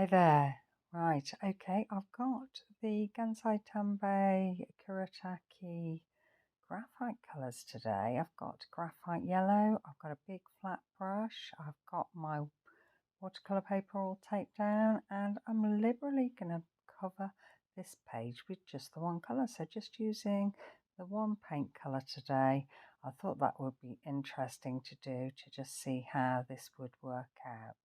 Hi there. Right, okay, I've got the Gansai Tambay Kuretake graphite colours today. I've got graphite yellow, I've got a big flat brush, I've got my watercolour paper all taped down, and I'm liberally going to cover this page with just the one colour. So just using the one paint colour today. I thought that would be interesting to do, to just see how this would work out.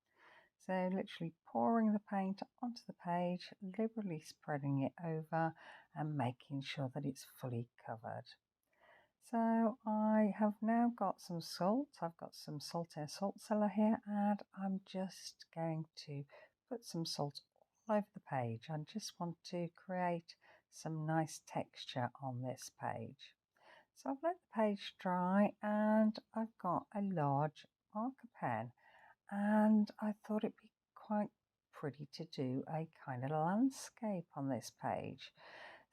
So literally pouring the paint onto the page, liberally spreading it over and making sure that it's fully covered. So I have now got some salt. I've got some salt in a salt cellar here, and I'm just going to put some salt all over the page. I just want to create some nice texture on this page. So I've let the page dry, and I've got a large marker pen, and I thought it'd be quite pretty to do a kind of landscape on this page.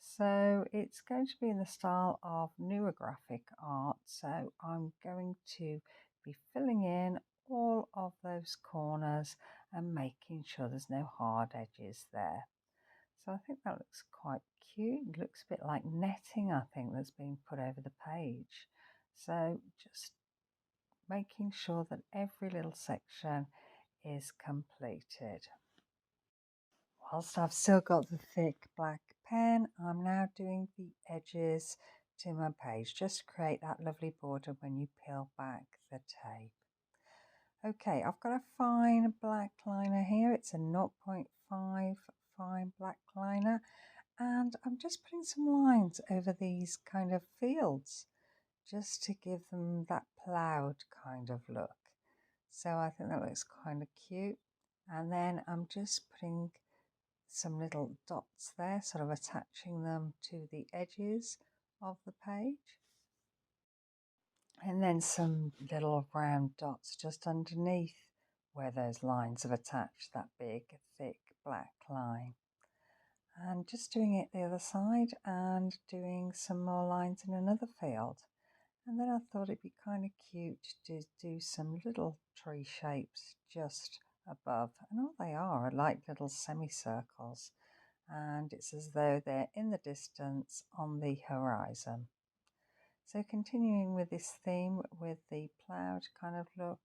So it's going to be in the style of neurographic art, so I'm going to be filling in all of those corners and making sure there's no hard edges there. So I think that looks quite cute. It looks a bit like netting, I think, that's been put over the page. So just making sure that every little section is completed. Whilst I've still got the thick black pen, I'm now doing the edges to my page, just to create that lovely border when you peel back the tape. Okay, I've got a fine black liner here. It's a 0.5 fine black liner, and I'm just putting some lines over these kind of fields just to give them that ploughed kind of look. So I think that looks kind of cute. And then I'm just putting some little dots there, sort of attaching them to the edges of the page. And then some little round dots just underneath where those lines have attached that big, thick black line. And just doing it the other side and doing some more lines in another field. And then I thought it'd be kind of cute to do some little tree shapes just above. And all they are like little semicircles. And it's as though they're in the distance on the horizon. So continuing with this theme with the ploughed kind of look,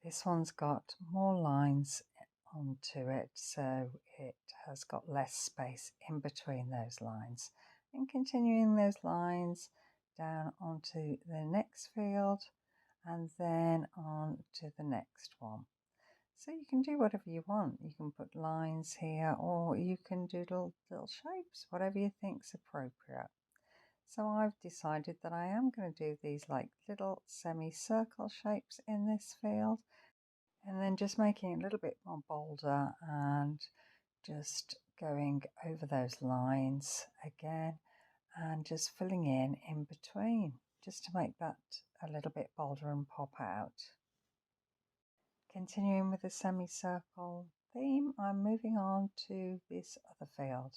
this one's got more lines onto it, so it has got less space in between those lines. And continuing those lines down onto the next field and then on to the next one. So you can do whatever you want. You can put lines here, or you can do little shapes, whatever you think's appropriate. So I've decided that I am going to do these like little semicircle shapes in this field, and then just making it a little bit more bolder and just going over those lines again and just filling in between, just to make that a little bit bolder and pop out. Continuing with the semicircle theme, I'm moving on to this other field.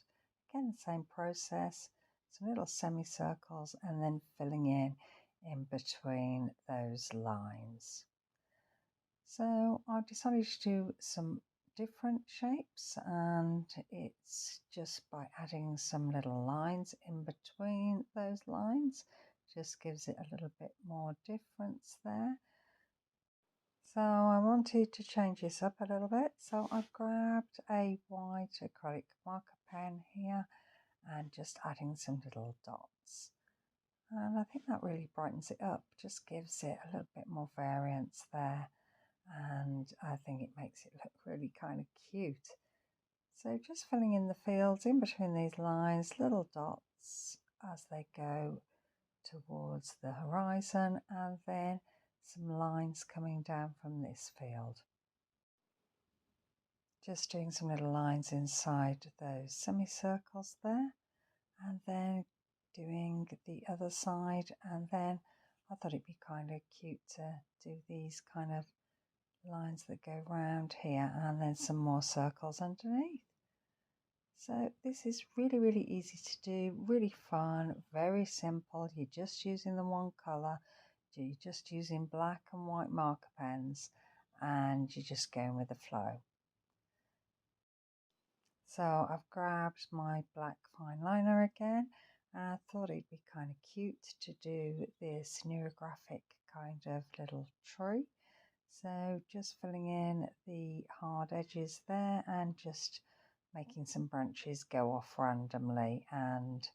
Again, the same process, some little semicircles and then filling in between those lines. So I've decided to do some different shapes, and it's just by adding some little lines in between those lines, just gives it a little bit more difference there. So I wanted to change this up a little bit, so I've grabbed a white acrylic marker pen here and just adding some little dots. And I think that really brightens it up, just gives it a little bit more variance there, and I think it makes it look really kind of cute. So just filling in the fields in between these lines, little dots as they go towards the horizon, and then some lines coming down from this field. Just doing some little lines inside those semicircles there, and then doing the other side, and then I thought it'd be kind of cute to do these kind of lines that go round here, and then some more circles underneath. So this is really easy to do, really fun, very simple. You're just using the one colour, you're just using black and white marker pens, and you're just going with the flow. So I've grabbed my black fine liner again, and I thought it'd be kind of cute to do this neurographic kind of little tree. So just filling in the hard edges there and just making some branches go off randomly, and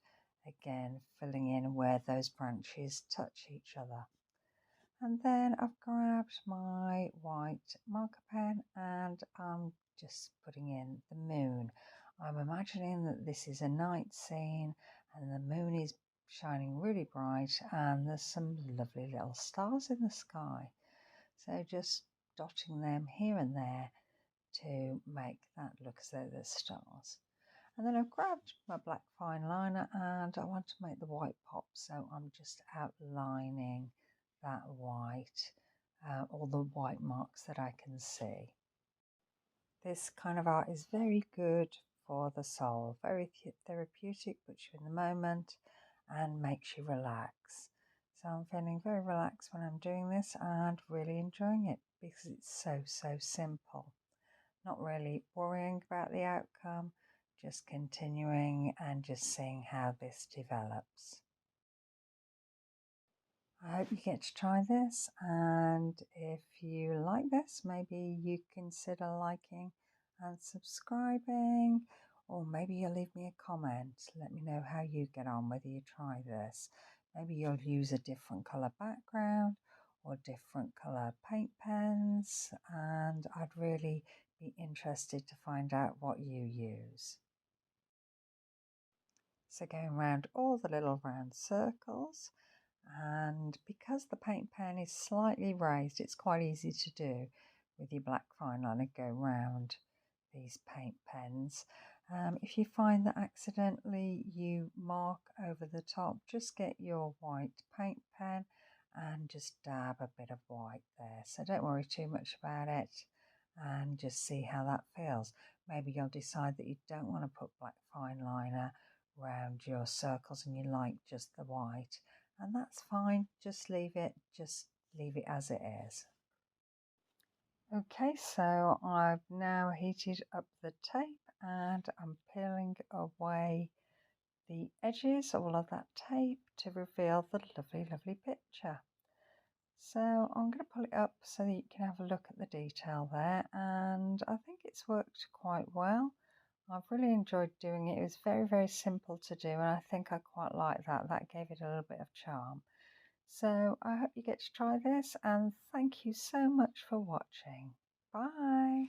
again filling in where those branches touch each other. And then I've grabbed my white marker pen and I'm just putting in the moon. I'm imagining that this is a night scene and the moon is shining really bright and there's some lovely little stars in the sky. So just dotting them here and there to make that look as though there's stars. And then I've grabbed my black fine liner and I want to make the white pop, so I'm just outlining that white, all the white marks that I can see. This kind of art is very good for the soul, very therapeutic, puts you in the moment and makes you relax. So I'm feeling very relaxed when I'm doing this and really enjoying it because it's so simple. Not really worrying about the outcome, just continuing and just seeing how this develops. I hope you get to try this, and if you like this, maybe you consider liking and subscribing, or maybe you'll leave me a comment. Let me know how you get on, whether you try this. Maybe you'll use a different colour background or different colour paint pens, and I'd really be interested to find out what you use. So going around all the little round circles, and because the paint pen is slightly raised, it's quite easy to do with your black fine liner, go round these paint pens. If you find that accidentally you mark over the top, just get your white paint pen and just dab a bit of white there. So don't worry too much about it and just see how that feels. Maybe you'll decide that you don't want to put black fine liner around your circles and you like just the white, and that's fine. Just leave it as it is. Okay, so I've now heated up the tape and I'm peeling away the edges, all of that tape, to reveal the lovely picture. So I'm going to pull it up so that you can have a look at the detail there, and I think it's worked quite well. I've really enjoyed doing it. It was very simple to do, and I think I quite like that. That gave it a little bit of charm. So I hope you get to try this, and thank you so much for watching. Bye.